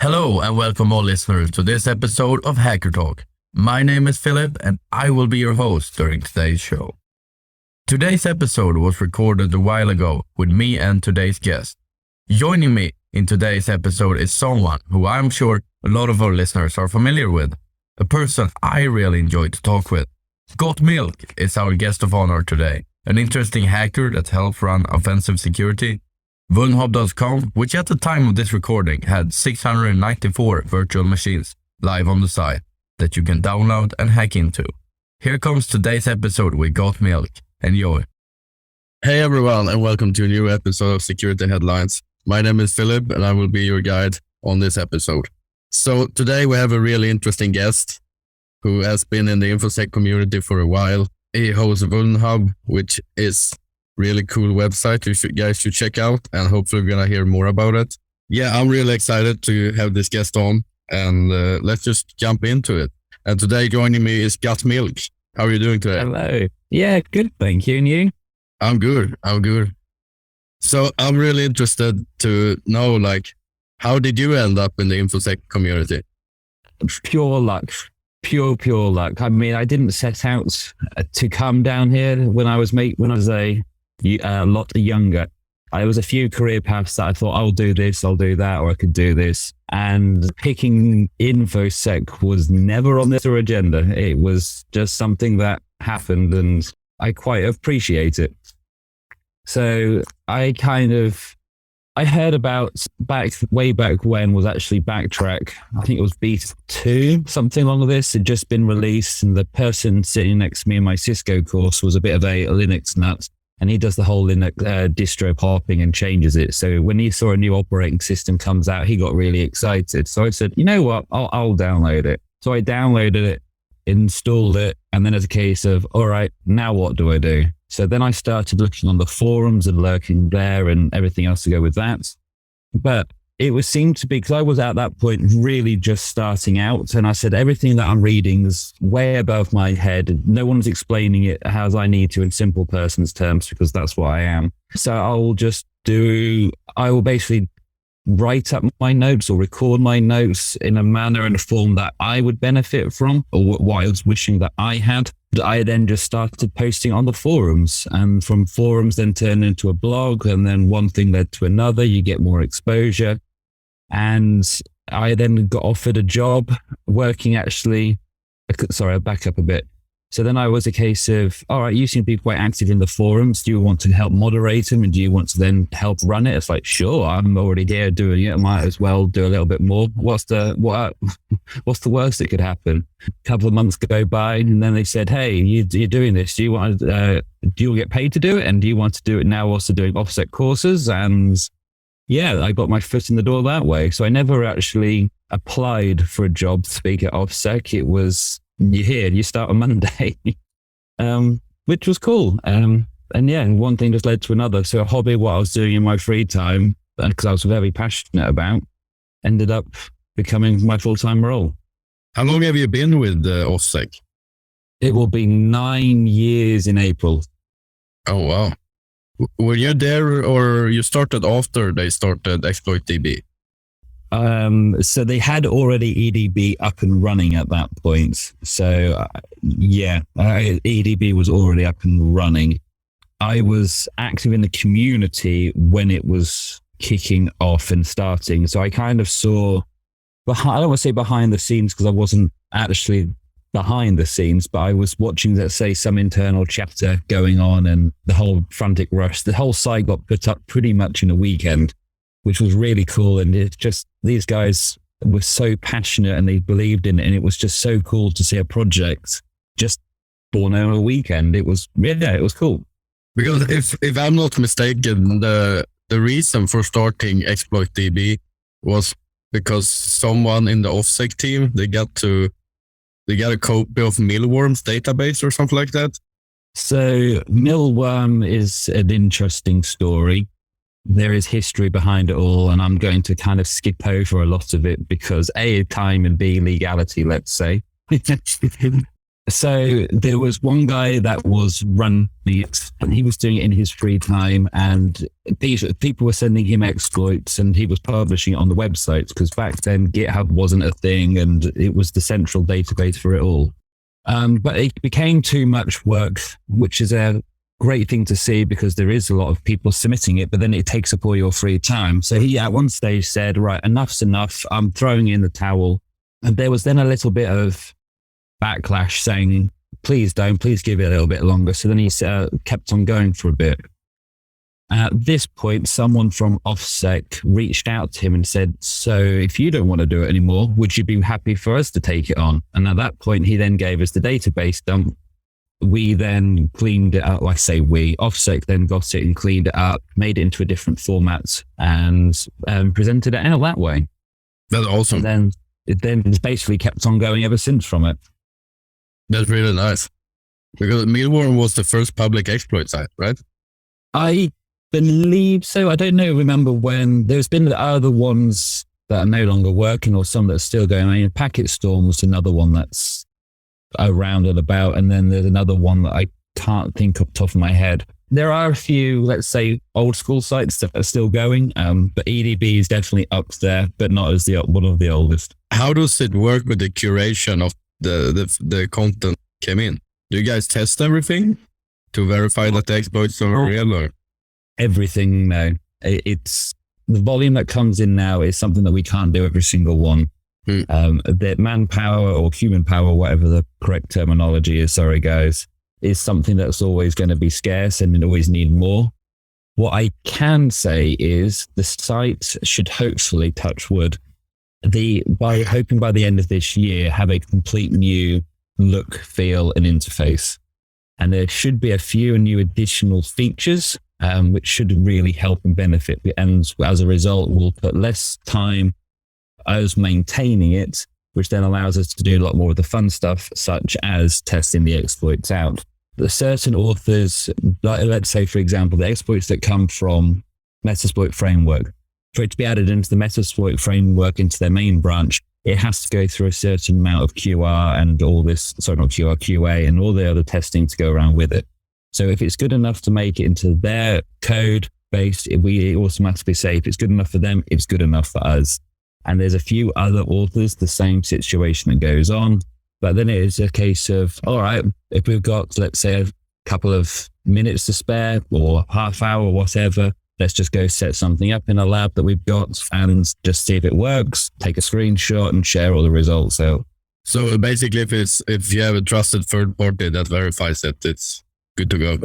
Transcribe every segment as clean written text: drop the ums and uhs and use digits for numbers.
Hello and welcome all listeners to this episode of Hacker Talk. My name is Philip and I will be your host during today's show. Today's episode was recorded a while ago with me and today's guest. Joining me in today's episode is someone who I'm sure a lot of our listeners are familiar with, a person I really enjoy to talk with. G0t is our guest of honor today, an interesting hacker that helps run offensive security. Vulnhub.com, which at the time of this recording had 694 virtual machines live on the site that you can download and hack into. Here comes today's episode with G0t. Enjoy. Hey everyone, and welcome to a new episode of Security Headlines. My name is Philip and I will be your guide on this episode. So today we have a really interesting guest who has been in the infosec community for a while. He hosts Vulnhub, which is really cool website you guys should check out, and hopefully we're gonna hear more about it. Yeah, I'm really excited to have this guest on, and let's just jump into it. And today joining me is G0t. How are you doing today? Hello. Yeah, good, thank you. And you? I'm good. So I'm really interested to know, how did you end up in the infosec community? Pure luck. Pure luck. I mean, I didn't set out to come down here when I was a lot younger. There was a few career paths that I thought, I'll do this, I'll do that, or I could do this. And picking infosec was never on this agenda. It was just something that happened and I quite appreciate it. So I heard about way back when was actually Backtrack. I think it was beta 2, something along this. It had just been released, and the person sitting next to me in my Cisco course was a bit of a Linux nut. And he does the whole Linux distro hopping and changes it. So when he saw a new operating system comes out, he got really excited. So I said, you know what, I'll download it. So I downloaded it, installed it, and then it's a case of, all right, now what do I do? So then I started looking on the forums and lurking there and everything else to go with that. But it seemed to be, because I was at that point really just starting out, and I said, everything that I'm reading is way above my head. No one's explaining it as I need to in simple person's terms, because that's what I am. So I will basically write up my notes or record my notes in a manner and a form that I would benefit from, or what I was wishing that I had. I then just started posting on the forums, and from forums then turned into a blog, and then one thing led to another. You get more exposure. And I then got offered a job working I'll back up a bit. So then I was a case of, all right, you seem to be quite active in the forums. Do you want to help moderate them? And do you want to then help run it? It's like, sure, I'm already here doing it. I might as well do a little bit more. What's the worst that could happen? A couple of months go by, and then they said, hey, you're doing this. Do you get paid to do it? And do you want to do it now also doing offset courses? And yeah, I got my foot in the door that way. So I never actually applied for a job to speak at OffSec. It was, you're here, you start on Monday, which was cool. And yeah, one thing just led to another. So a hobby, what I was doing in my free time, because I was very passionate about, ended up becoming my full-time role. How long have you been with OffSec? It will be 9 years in April. Oh, wow. Were you there, or you started after they started ExploitDB? So they had already EDB up and running at that point. So EDB was already up and running. I was active in the community when it was kicking off and starting. So I kind of saw, I don't want to say behind the scenes because I wasn't actually behind the scenes, but I was watching, let's say, some internal chapter going on, and the whole frantic rush. The whole site got put up pretty much in a weekend, which was really cool. And it's just, these guys were so passionate and they believed in it. And it was just so cool to see a project just born in a weekend. It was cool. Because if I'm not mistaken, the reason for starting ExploitDB was because someone in the OffSec team, they got a copy of Mealworm's database or something like that. So Mealworm is an interesting story. There is history behind it all, and I'm going to kind of skip over a lot of it because A, time, and B, legality, let's say. So there was one guy that was running it, and he was doing it in his free time, and these people were sending him exploits, and he was publishing it on the websites, because back then GitHub wasn't a thing, and it was the central database for it all. But it became too much work, which is a great thing to see, because there is a lot of people submitting it, but then it takes up all your free time. So he at one stage said, right, enough's enough. I'm throwing in the towel. And there was then a little bit of backlash saying, please give it a little bit longer. So then he kept on going for a bit. At this point, someone from OffSec reached out to him and said, so if you don't want to do it anymore, would you be happy for us to take it on? And at that point, he then gave us the database dump. We then cleaned it up. Like I say we, OffSec then got it and cleaned it up, made it into a different format, and presented it out that way. That's awesome. And then it's basically kept on going ever since from it. That's really nice. Because Mealworm was the first public exploit site, right? I believe so. I don't remember when. There's been the other ones that are no longer working, or some that are still going. I mean, Packet Storm was another one that's around and about. And then there's another one that I can't think off the top of my head. There are a few, let's say, old school sites that are still going, but EDB is definitely up there, but not as one of the oldest. How does it work with the curation of the content came in? Do you guys test everything to verify that the exploits are real? Or? Everything, no. It's the volume that comes in now is something that we can't do every single one. The manpower or human power, whatever the correct terminology is, sorry guys, is something that's always going to be scarce and always need more. What I can say is the site should hopefully, touch wood, by the end of this year, have a complete new look, feel, and interface. And there should be a few new additional features, which should really help and benefit. And as a result, we'll put less time as maintaining it, which then allows us to do a lot more of the fun stuff, such as testing the exploits out. The certain authors, like, let's say, for example, the exploits that come from Metasploit framework, for it to be added into the Metasploit framework into their main branch, it has to go through a certain amount of QR and all this, sorry, not QR, QA and all the other testing to go around with it. So if it's good enough to make it into their code base, we automatically say if it's good enough for them, it's good enough for us. And there's a few other authors, the same situation that goes on. But then it is a case of, all right, if we've got, let's say, a couple of minutes to spare or half hour or whatever, let's just go set something up in a lab that we've got and just see if it works, take a screenshot and share all the results out. So basically, if you have a trusted third party that verifies it, it's good to go.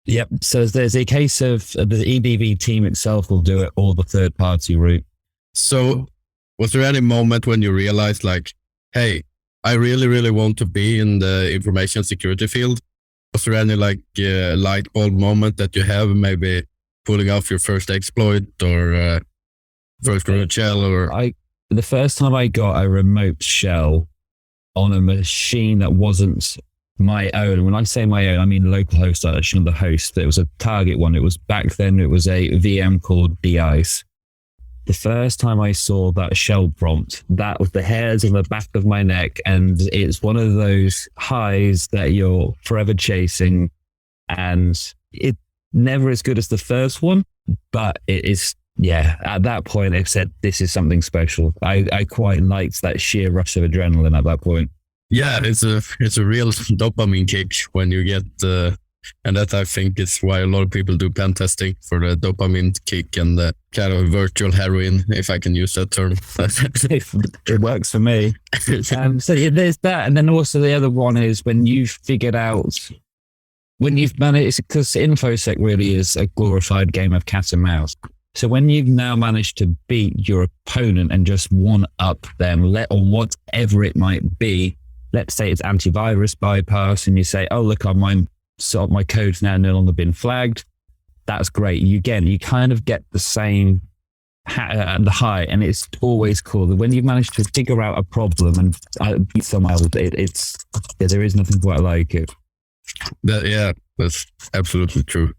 Yep. So there's a case of the EDV team itself will do it, or the third party route. So was there any moment when you realized like, hey, I really, really want to be in the information security field? Was there any like light bulb moment that you have, maybe pulling off your first exploit or first remote shell? Or the first time I got a remote shell on a machine that wasn't my own. When I say my own, I mean localhost, actually the host. It was a target one. It was back then, it was a VM called DICE. The first time I saw that shell prompt, that was the hairs on the back of my neck. And it's one of those highs that you're forever chasing. And it's never as good as the first one, but it is, yeah, at that point, I said, this is something special. I quite liked that sheer rush of adrenaline at that point. Yeah, it's a real dopamine kick when you get and that I think is why a lot of people do pen testing, for the dopamine kick and the kind of virtual heroin, if I can use that term. It works for me. So yeah, there's that. And then also the other one is when you've figured out, when you've managed, because infosec really is a glorified game of cat and mouse. So when you've now managed to beat your opponent and just one up them, or whatever it might be, let's say it's antivirus bypass, and you say, oh, look, my code's now no longer been flagged. That's great. You kind of get the same the high, and it's always cool that when you've managed to figure out a problem and beat someone else, there is nothing quite like it. That's absolutely true.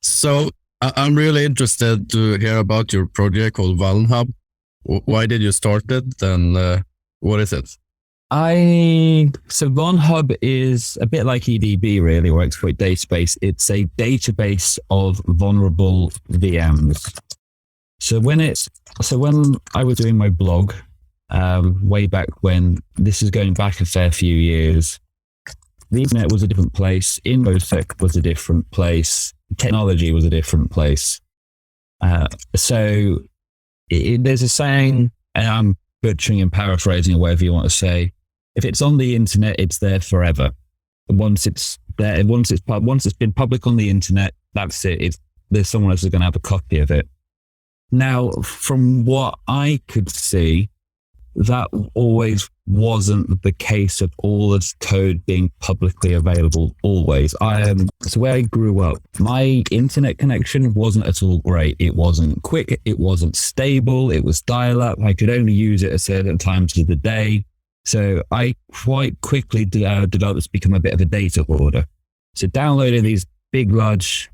So I'm really interested to hear about your project called Vulnhub. Why did you start it, and what is it? So Vulnhub is a bit like EDB really, or exploit database. It's a database of vulnerable VMs. So when I was doing my blog, way back when, this is going back a fair few years, the internet was a different place, infosec was a different place, technology was a different place. There's a saying, and I'm butchering and paraphrasing or whatever you want to say. If it's on the internet, it's there forever. Once it's been public on the internet, that's it. There's someone else who's going to have a copy of it. Now, from what I could see, that always wasn't the case of all this code being publicly available always. So where I grew up, my internet connection wasn't at all great. It wasn't quick. It wasn't stable. It was dial-up. I could only use it at certain times of the day. So I quite quickly developed to become a bit of a data hoarder. So downloading these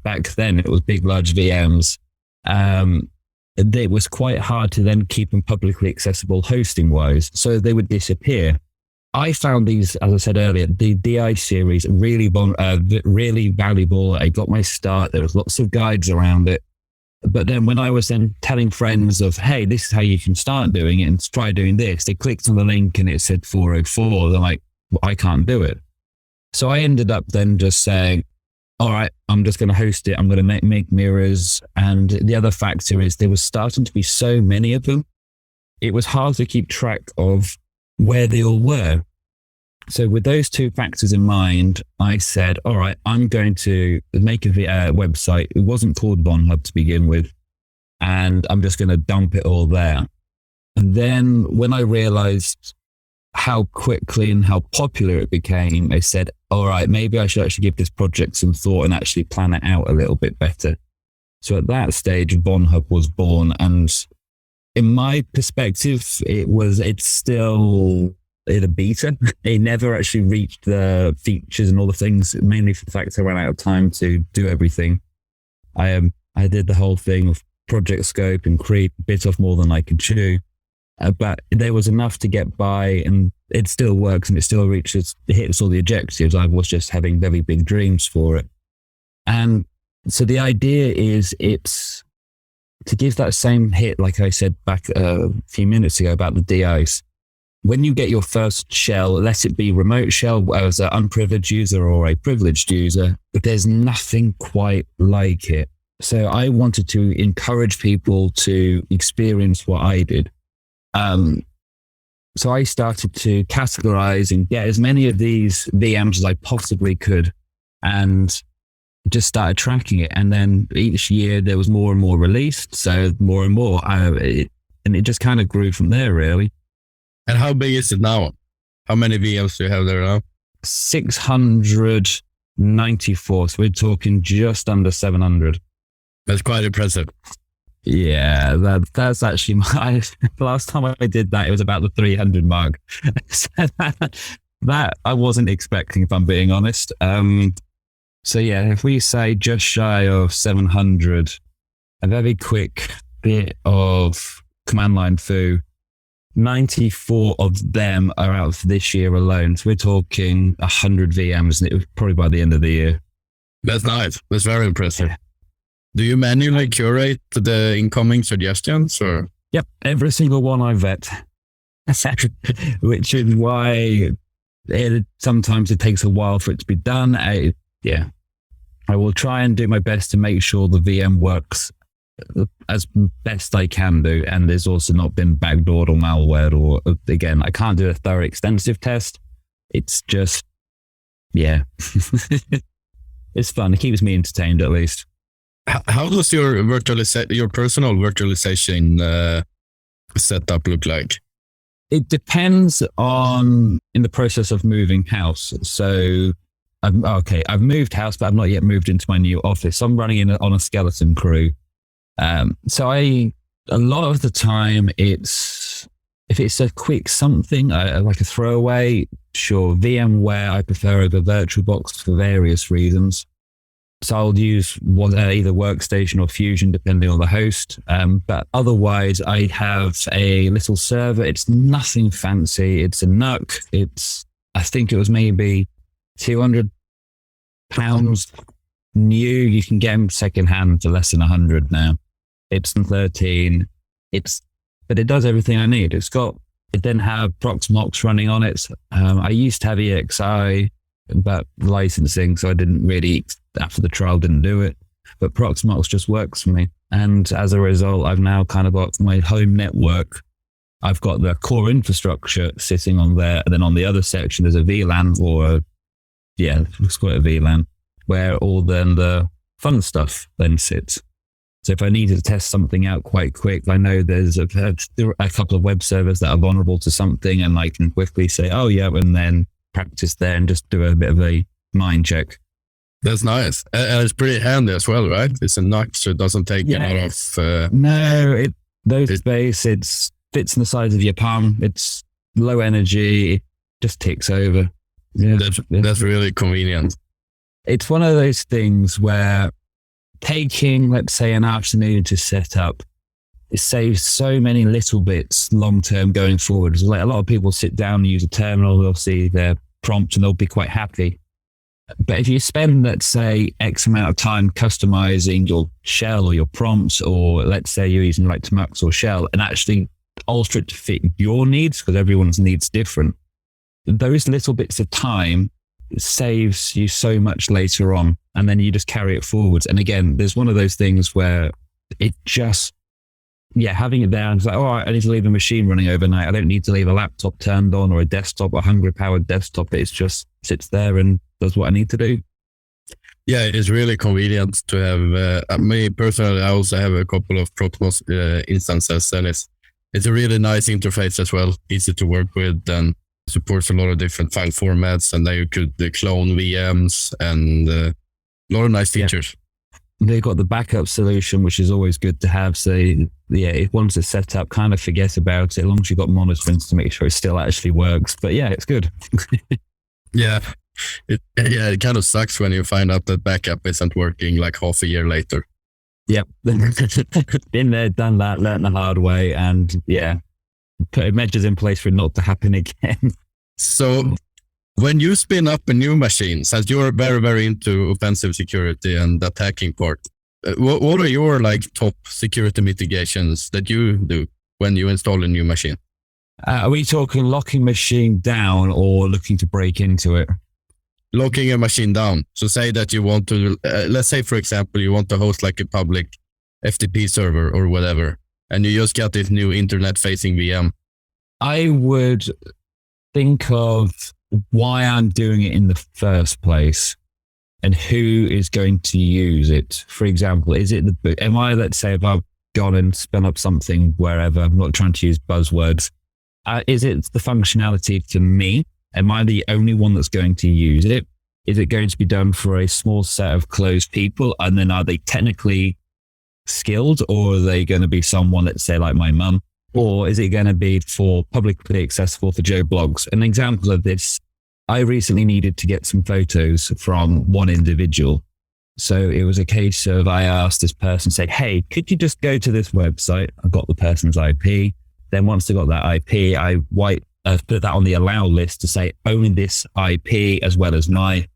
back then it was big, large VMs. It was quite hard to then keep them publicly accessible hosting wise. So they would disappear. I found these, as I said earlier, the DI series really valuable. I got my start. There was lots of guides around it. But then when I was then telling friends of, hey, this is how you can start doing it and try doing this, they clicked on the link and it said 404. They're like, well, I can't do it. So I ended up then just saying, all right, I'm just going to host it. I'm going to make mirrors. And the other factor is there was starting to be so many of them. It was hard to keep track of where they all were. So with those two factors in mind, I said, all right, I'm going to make a website. It wasn't called Vulnhub to begin with. And I'm just going to dump it all there. And then when I realized how quickly and how popular it became, I said, all right, maybe I should actually give this project some thought and actually plan it out a little bit better. So at that stage, Vulnhub was born. And in my perspective, it's still in a beta. It never actually reached the features and all the things, mainly for the fact I ran out of time to do everything. I did the whole thing of project scope and bit off more than I could chew. But there was enough to get by, and it still works and it still hits all the objectives. I was just having very big dreams for it. And so the idea is it's to give that same hit, like I said back a few minutes ago about the DIs. When you get your first shell, let it be remote shell as an unprivileged user or a privileged user, but there's nothing quite like it. So I wanted to encourage people to experience what I did. So I started to categorize and get as many of these VMs as I possibly could and just started tracking it. And then each year there was more and more released. So more and more, and it just kind of grew from there, really. And how big is it now? How many VMs do you have there now? 694. So we're talking just under 700. That's quite impressive. Yeah, that's actually my last time I did that. It was about the 300 mark. So that I wasn't expecting, if I'm being honest. So yeah, if we say just shy of 700, a very quick bit of command line foo. 94 of them are out for this year alone. So we're talking 100 VMs, and it was probably by the end of the year. That's nice. That's very impressive. Yeah. Do you manually curate the incoming suggestions? Or? Yep, every single one I vet, which is why sometimes it takes a while for it to be done. I will try and do my best to make sure the VM works as best I can do, and there's also not been backdoored or malware, or again, I can't do a thorough extensive test. It's just, yeah, it's fun. It keeps me entertained at least. How does your personal virtualization setup look like? It depends on in the process of moving house. So I've moved house, but I've not yet moved into my new office. So I'm running on a skeleton crew. So a lot of the time if it's a quick something, like a throwaway, sure, VMware I prefer over VirtualBox for various reasons. So I'll use either Workstation or Fusion, depending on the host. But otherwise, I have a little server. It's nothing fancy. It's a NUC. I think it was maybe £200 new. You can get them secondhand for less than 100 now. It's 13. But it does everything I need. It then have Proxmox running on it. I used to have EXI, but licensing, so I didn't really, after the trial, didn't do it. But Proxmox just works for me. And as a result, I've now kind of got my home network. I've got the core infrastructure sitting on there. And then on the other section, there's a VLAN let's call it a VLAN, where all then the fun stuff then sits. So if I needed to test something out quite quick, I know there's a couple of web servers that are vulnerable to something, and I can quickly say, oh yeah, and then practice there and just do a bit of a mind check. That's nice. And it's pretty handy as well, right? It's a NUC, so it doesn't take a lot of... space, it fits in the size of your palm. It's low energy. It just ticks over. Yeah, that's really convenient. It's one of those things where taking, let's say, an afternoon to set up, it saves so many little bits long-term going forward. It's like a lot of people sit down and use a terminal, they'll see their prompt and they'll be quite happy. But if you spend, let's say, X amount of time customizing your shell or your prompts, or let's say you're using like Tmux or shell, and actually alter it to fit your needs, because everyone's needs different, those little bits of time saves you so much later on, and then you just carry it forwards. And again, there's one of those things where it just, having it there, and it's like, oh, I need to leave a machine running overnight. I don't need to leave a laptop turned on or a desktop, a hungry powered desktop. It just sits there and does what I need to do. Yeah, it's really convenient to have. Me personally, I also have a couple of Proxmox instances, and it's a really nice interface as well, easy to work with, and supports a lot of different file formats, and then you could clone VMs and a lot of nice features. They've got the backup solution, which is always good to have. So if once it's set up, kind of forget about it, as long as you've got monitoring to make sure it still actually works. But yeah, it's good. It kind of sucks when you find out that backup isn't working like half a year later. Yep. Been there, done that, learned the hard way, and put measures in place for it not to happen again. So when you spin up a new machine, since you're very, very into offensive security and the attacking part, what are your top security mitigations that you do when you install a new machine? Are we talking locking machine down or looking to break into it? Locking a machine down. So say that you want to, let's say, for example, you want to host like a public FTP server or whatever, and you just got this new internet-facing VM. I would think of why I'm doing it in the first place and who is going to use it. For example, let's say if I've gone and spun up something wherever, I'm not trying to use buzzwords, is it the functionality to me? Am I the only one that's going to use it? Is it going to be done for a small set of closed people? And then are they technically skilled, or are they going to be someone, let's say like my mum? Or is it going to be for publicly accessible for Joe Blogs? An example of this, I recently needed to get some photos from one individual. So it was a case of, I asked this person, say, hey, could you just go to this website? I got the person's IP. Then once I got that IP, I put that on the allow list to say only this IP as well as my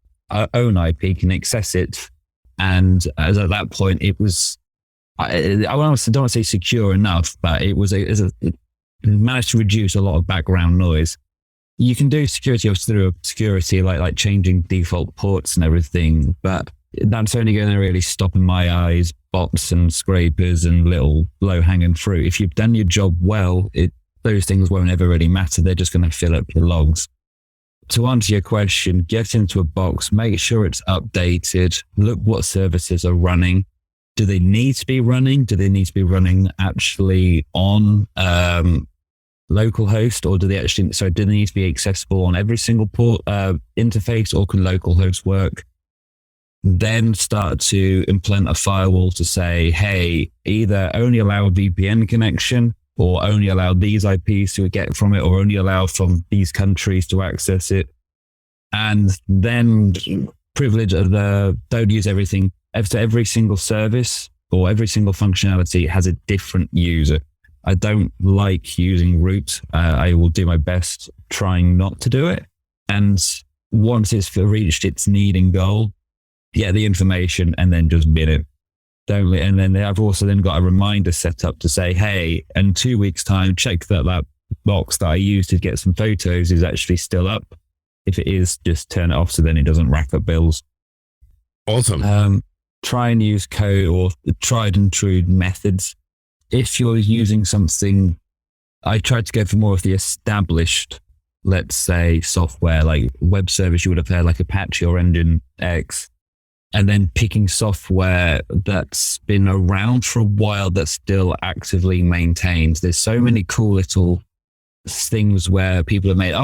own IP can access it. And as at that point, it was, I don't want to say secure enough, but it managed to reduce a lot of background noise. You can do security through security, like changing default ports and everything, but that's only going to really stop, in my eyes, bots and scrapers and little low-hanging fruit. If you've done your job well, those things won't ever really matter. They're just going to fill up your logs. To answer your question, get into a box, make sure it's updated, look what services are running. Do they need to be running? Do they need to be running actually on localhost, or do they need to be accessible on every single port interface, or can localhost work? Then start to implement a firewall to say, hey, either only allow a VPN connection, or only allow these IPs to get from it, or only allow from these countries to access it. And then privilege of don't use everything. Every single service or every single functionality has a different user. I don't like using root. I will do my best trying not to do it. And once it's reached its need and goal, get the information and then just bin it. And then I've also then got a reminder set up to say, hey, in 2 weeks' time, check that box that I used to get some photos is actually still up. If it is, just turn it off so then it doesn't rack up bills. Awesome. Try and use code or tried and true methods. If you're using something, I tried to go for more of the established, let's say, software, like web service, you would have heard like Apache or Nginx, and then picking software that's been around for a while that's still actively maintained. There's so many cool little things where people have made,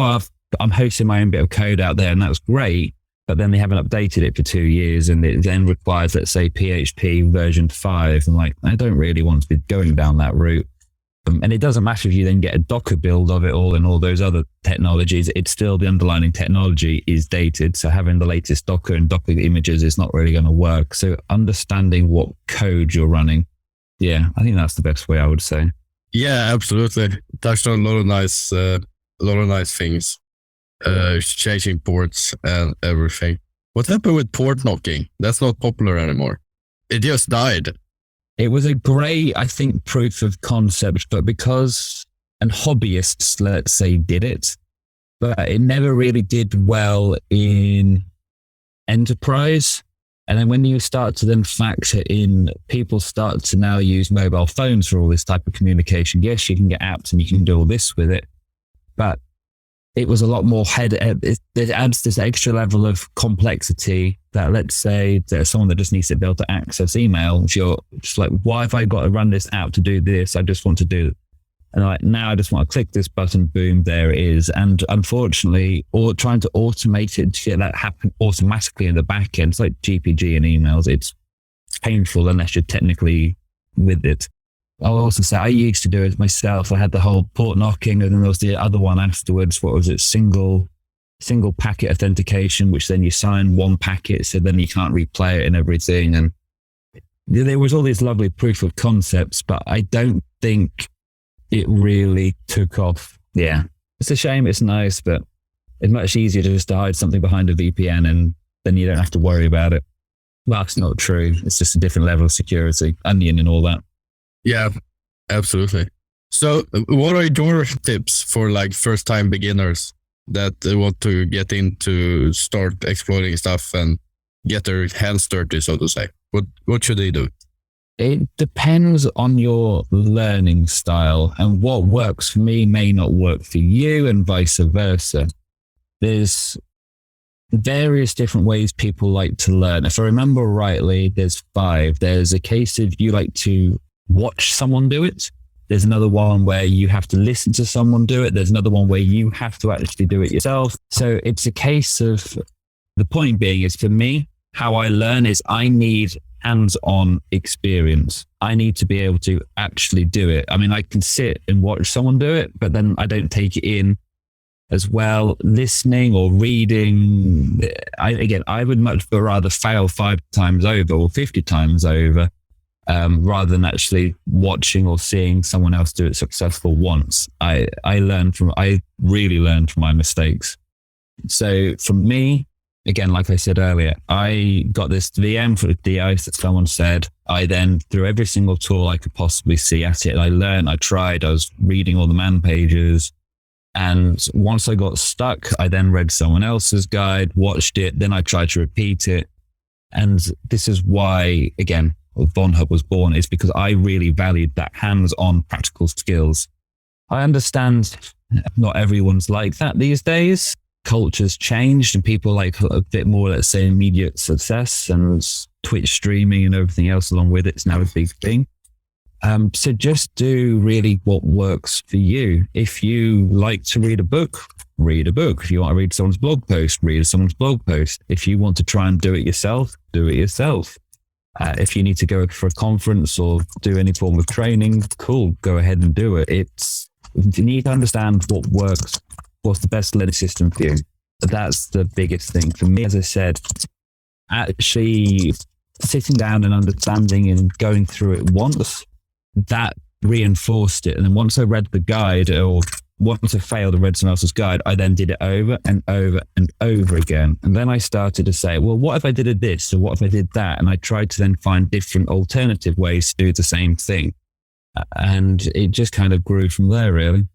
I'm hosting my own bit of code out there and that's great, but then they haven't updated it for 2 years and it then requires, let's say, PHP version 5. And like, I don't really want to be going down that route. And it doesn't matter if you then get a Docker build of it all and all those other technologies, it's still the underlying technology is dated. So having the latest Docker and Docker images is not really going to work. So understanding what code you're running. Yeah, I think that's the best way I would say. Yeah, absolutely. Touched on a lot of nice things. Changing ports and everything. What happened with port knocking? That's not popular anymore. It just died. It was a great, I think, proof of concept, but because, and hobbyists, let's say, did it, but it never really did well in enterprise. And then when you start to then factor in, people start to now use mobile phones for all this type of communication. Yes, you can get apps and you can do all this with it, but it was a lot more it adds this extra level of complexity that, let's say there's someone that just needs to be able to access email. You're just like, why have I got to run this app to do this? I just want to do it. And like, now I just want to click this button, boom, there it is. And unfortunately, or trying to automate it to get that happen automatically in the back end, it's like GPG and emails. It's painful unless you're technically with it. I'll also say I used to do it myself. I had the whole port knocking, and then there was the other one afterwards. What was it? Single packet authentication, which then you sign one packet, so then you can't replay it and everything. And there was all these lovely proof of concepts, but I don't think it really took off. Yeah, it's a shame. It's nice, but it's much easier to just hide something behind a VPN, and then you don't have to worry about it. Well, that's not true. It's just a different level of security, onion and all that. Yeah, absolutely. So what are your tips for like first time beginners that want to get into start exploring stuff and get their hands dirty, so to say? What should they do? It depends on your learning style, and what works for me may not work for you and vice versa. There's various different ways people like to learn. If I remember rightly, there's 5. There's a case of you like to watch someone do it. There's another one where you have to listen to someone do it. There's another one where you have to actually do it yourself. So it's a case of, the point being is, for me, how I learn is I need hands-on experience. I need to be able to actually do it. I mean, I can sit and watch someone do it, but then I don't take it in as well. Listening or reading, I would much rather fail 5 times over or 50 times over rather than actually watching or seeing someone else do it successful once. I really learned from my mistakes. So for me, again, like I said earlier, I got this VM for the DIs that someone said. I then threw every single tool I could possibly see at it. I learned, I tried, I was reading all the man pages. And once I got stuck, I then read someone else's guide, watched it, then I tried to repeat it. And this is why, again, Vulnhub was born, is because I really valued that hands-on practical skills. I understand not everyone's like that these days. Culture's changed and people like a bit more, let's say, immediate success, and Twitch streaming and everything else along with it's now a big thing. So just do really what works for you. If you like to read a book, read a book. If you want to read someone's blog post, read someone's blog post. If you want to try and do it yourself, do it yourself. If you need to go for a conference or do any form of training, cool, go ahead and do it. You need to understand what works, what's the best learning system for you. That's the biggest thing. For me, as I said, actually sitting down and understanding and going through it once, that reinforced it. And then once I read the guide, or once I failed and read someone else's guide, I then did it over and over and over again. And then I started to say, well, what if I did this? Or what if I did that? And I tried to then find different alternative ways to do the same thing. And it just kind of grew from there, really.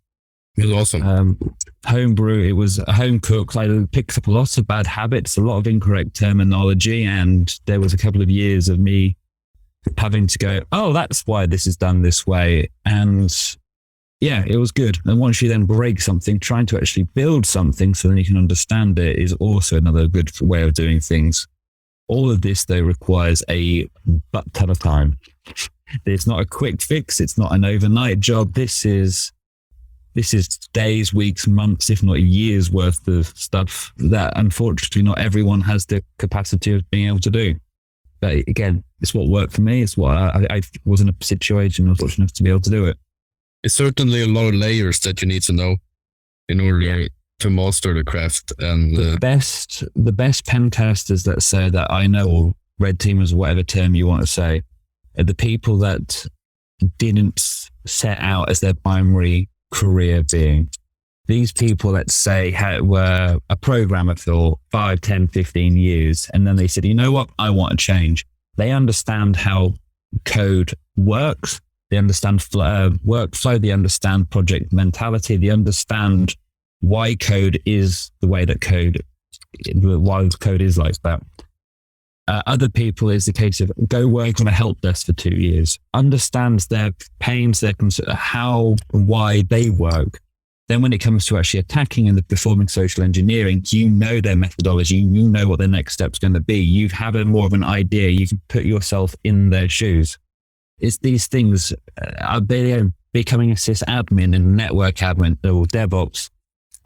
It was awesome. Homebrew, it was a home cook. I picked up a lot of bad habits, a lot of incorrect terminology. And there was a couple of years of me having to go, oh, that's why this is done this way. And yeah, it was good. And once you then break something, trying to actually build something so then you can understand it is also another good way of doing things. All of this, though, requires a butt ton of time. It's not a quick fix. It's not an overnight job. This is days, weeks, months, if not years worth of stuff that unfortunately not everyone has the capacity of being able to do. But again, it's what worked for me. It's what I was in a situation I was fortunate enough to be able to do it. It's certainly a lot of layers that you need to know in order to master the craft. And the best pen testers that say that I know, or red teamers, or whatever term you want to say, are the people that didn't set out as their primary career being. These people, let's say, were a programmer for 5, 10, 15 years, and then they said, you know what, I want to change. They understand how code works. They understand workflow. They understand project mentality. They understand why code is the way that why code is like that. Other people is the case of go work on a help desk for 2 years, understands their pains, their why they work. Then when it comes to actually attacking and performing social engineering, you know their methodology, you know what their next step's going to be. You have more of an idea. You can put yourself in their shoes. It's these things, becoming a sysadmin and network admin or DevOps,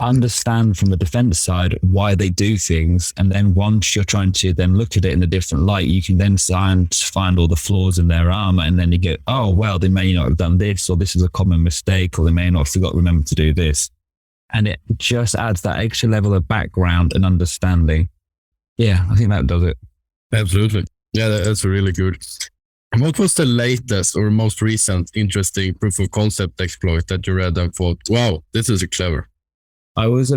understand from the defense side why they do things. And then once you're trying to then look at it in a different light, you can then find all the flaws in their armor. And then you go, oh, well, they may not have done this, or this is a common mistake, or they may not have forgot to remember to do this. And it just adds that extra level of background and understanding. Yeah, I think that does it. Absolutely. Yeah, that's really good. What was the latest or most recent interesting proof of concept exploit that you read and thought, wow, this is clever? I was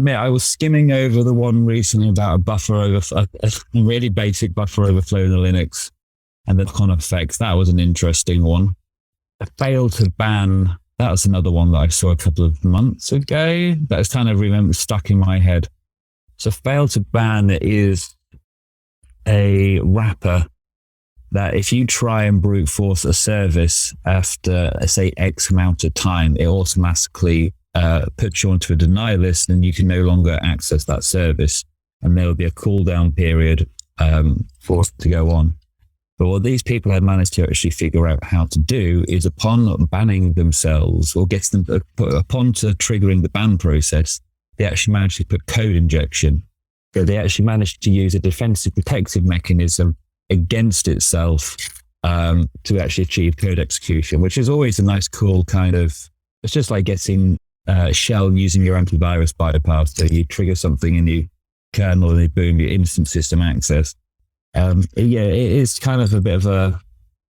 skimming over the one recently about a buffer overflow, a really basic buffer overflow in the Linux and the con effects. That was an interesting one. A fail to ban. That was another one that I saw a couple of months ago. That's kind of stuck in my head. So fail to ban is a wrapper that if you try and brute force a service after, say, X amount of time, it automatically puts you onto a deny list and you can no longer access that service. And there will be a cooldown period for it to go on. But what these people have managed to actually figure out how to do is upon banning themselves or gets them upon to triggering the ban process, they actually managed to put code injection. So they actually managed to use a defensive protective mechanism against itself to actually achieve code execution, which is always a nice, cool kind of, it's just like getting shell using your antivirus bypass. So you trigger something in your kernel and boom, your instant system access. Yeah, it is kind of a bit of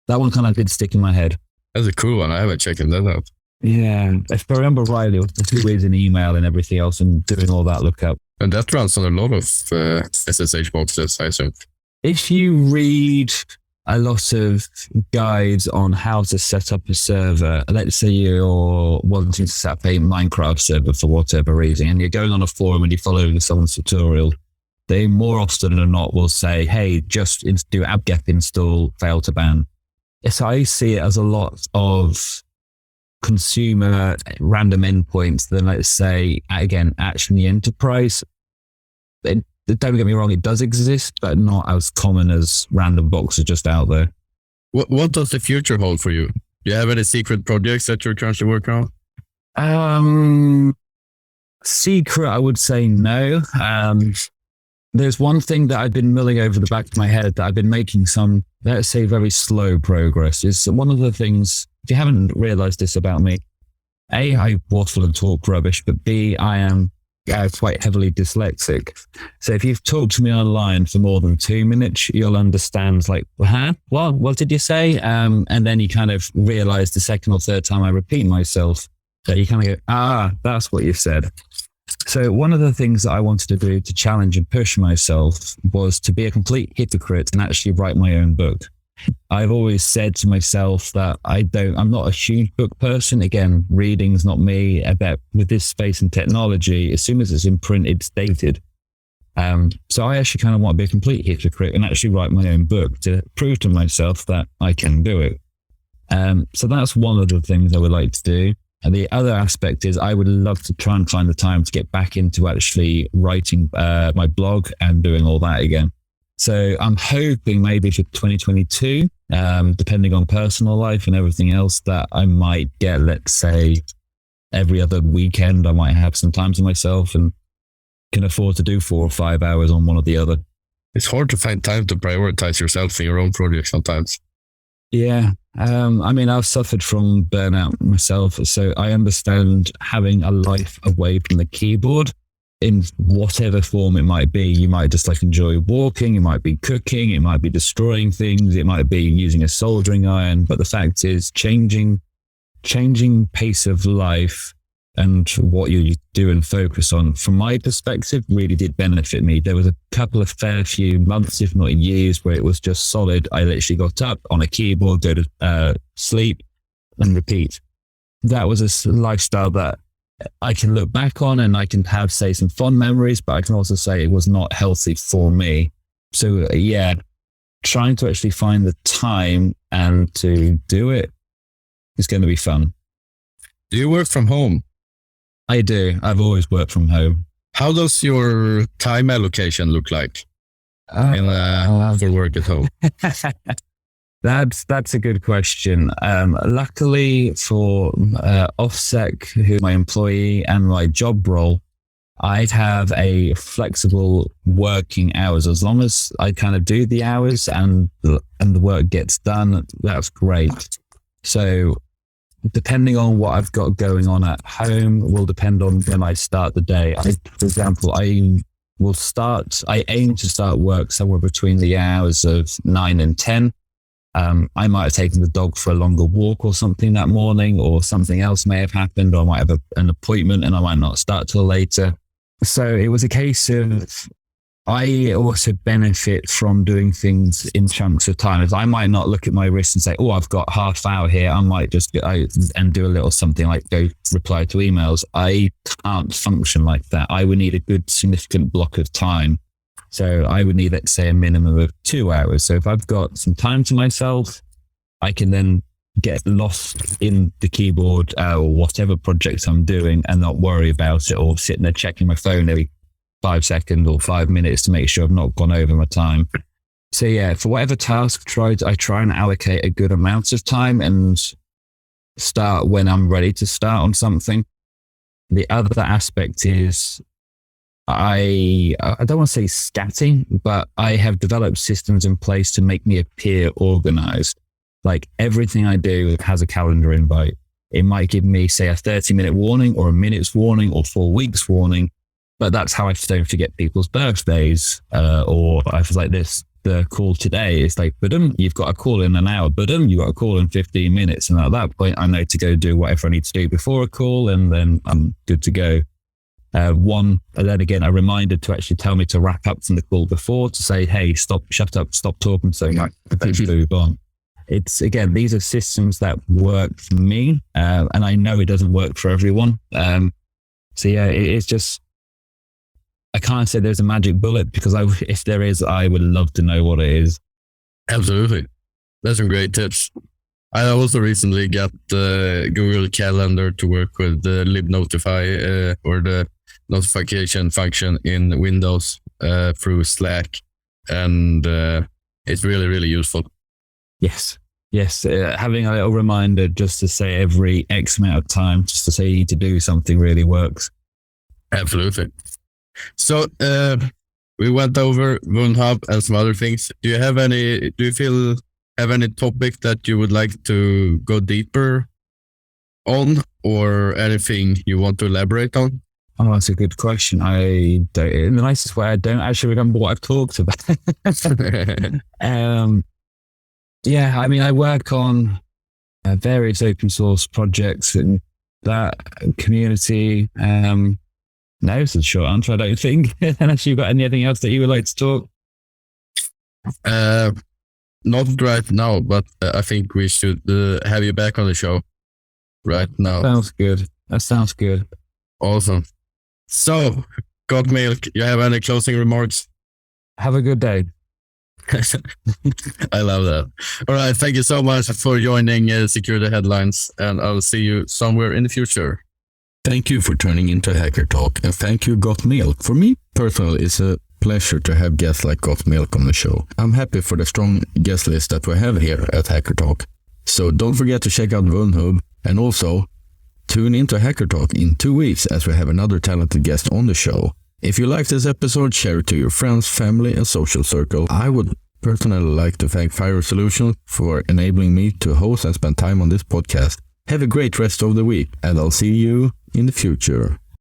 that one kind of did stick in my head. That's a cool one. I haven't checked that out. Yeah, if I remember rightly, it was with an email and everything else and doing all that lookup. And that runs on a lot of SSH boxes, I assume. If you read a lot of guides on how to set up a server, let's say you're wanting to set up a Minecraft server for whatever reason, and you're going on a forum and you're following someone's tutorial, they more often than not will say, hey, just do apt-get install, fail to ban. So I see it as a lot of consumer random endpoints than, let's say, again, actually enterprise. Don't get me wrong, it does exist, but not as common as random boxes just out there. What does the future hold for you? Do you have any secret projects that you're currently working on? Secret, I would say no. There's one thing that I've been mulling over the back of my head that I've been making some, let's say, very slow progress. Is one of the things, if you haven't realized this about me, A, I waffle and talk rubbish, but B, I am quite heavily dyslexic. So if you've talked to me online for more than 2 minutes, you'll understand like, huh? What did you say? And then you kind of realize the second or third time I repeat myself that you kind of go, that's what you said. So one of the things that I wanted to do to challenge and push myself was to be a complete hypocrite and actually write my own book. I've always said to myself that I'm not a huge book person. Again, reading's not me. About with this space and technology, as soon as it's in print, it's dated. So I actually kind of want to be a complete hypocrite and actually write my own book to prove to myself that I can do it. So that's one of the things I would like to do. And the other aspect is I would love to try and find the time to get back into actually writing my blog and doing all that again. So I'm hoping maybe for 2022, depending on personal life and everything else, that I might get, let's say, every other weekend, I might have some time to myself and can afford to do 4 or 5 hours on one or the other. It's hard to find time to prioritize yourself in your own project sometimes. Yeah. I mean, I've suffered from burnout myself, so I understand having a life away from the keyboard in whatever form it might be. You might just like enjoy walking, it might be cooking, it might be destroying things, it might be using a soldering iron. But the fact is changing pace of life and what you do and focus on, from my perspective, really did benefit me. There was a couple of fair few months, if not years, where it was just solid. I literally got up on a keyboard, go to sleep and repeat. That was a lifestyle that I can look back on and I can have, say, some fond memories, but I can also say it was not healthy for me. So yeah, trying to actually find the time and to do it is going to be fun. Do you work from home? I do. I've always worked from home. How does your time allocation look like for work at home? That's a good question. Luckily for OffSec, who's my employee, and my job role, I'd have a flexible working hours. As long as I kind of do the hours and the work gets done, that's great. So depending on what I've got going on at home will depend on when I start the day. For example, I aim to start work somewhere between the hours of 9 and 10. I might have taken the dog for a longer walk or something that morning, or something else may have happened, or I might have an appointment and I might not start till later. So it was a case of, I also benefit from doing things in chunks of time. If I might not look at my wrist and say, oh, I've got half hour here, I might just go and do a little something like go reply to emails. I can't function like that. I would need a good significant block of time. So I would need, let's say, a minimum of 2 hours. So if I've got some time to myself, I can then get lost in the keyboard or whatever project I'm doing and not worry about it, or sitting there checking my phone every 5 seconds or 5 minutes to make sure I've not gone over my time. So yeah, for whatever task I try and allocate a good amount of time and start when I'm ready to start on something. The other aspect is I don't want to say scatting, but I have developed systems in place to make me appear organized. Like everything I do has a calendar invite. It might give me, say, a 30-minute warning or a minute's warning or 4 weeks warning, but that's how I don't forget people's birthdays. Or I was like this, the call today is like, boom, you've got a call in an hour, boom, you've got a call in 15 minutes. And at that point, I know to go do whatever I need to do before a call, and then I'm good to go. And then again, a reminder to actually tell me to wrap up from the call before, to say, hey, shut up, stop talking, so I can move on. It's, again, these are systems that work for me, and I know it doesn't work for everyone. So yeah, it's just, I can't say there's a magic bullet, because if there is, I would love to know what it is. Absolutely. That's some great tips. I also recently got the Google Calendar to work with the libnotify or the notification function in Windows through Slack. And it's really, really useful. Yes. Having a little reminder just to say every X amount of time, just to say you need to do something, really works. Absolutely. So we went over Vulnhub and some other things. Do you have any topic that you would like to go deeper on, or anything you want to elaborate on? Oh, that's a good question. I don't, in the nicest way, I don't actually remember what I've talked about. Yeah, I mean, I work on various open source projects in that community. No, it's a short answer, I don't think. Unless you've got anything else that you would like to talk. Not right now, but I think we should have you back on the show right now. Sounds good. That sounds good. Awesome. So, G0t, you have any closing remarks? Have a good day. I love that. All right. Thank you so much for joining Security Headlines, and I'll see you somewhere in the future. Thank you for tuning into Hacker Talk, and thank you, G0t. For me personally, it's a pleasure to have guests like G0t on the show. I'm happy for the strong guest list that we have here at Hacker Talk. So don't forget to check out Vulnhub, and also tune into Hacker Talk in 2 weeks as we have another talented guest on the show. If you like this episode, share it to your friends, family, and social circle. I would personally like to thank Fire Solutions for enabling me to host and spend time on this podcast. Have a great rest of the week, and I'll see you in the future.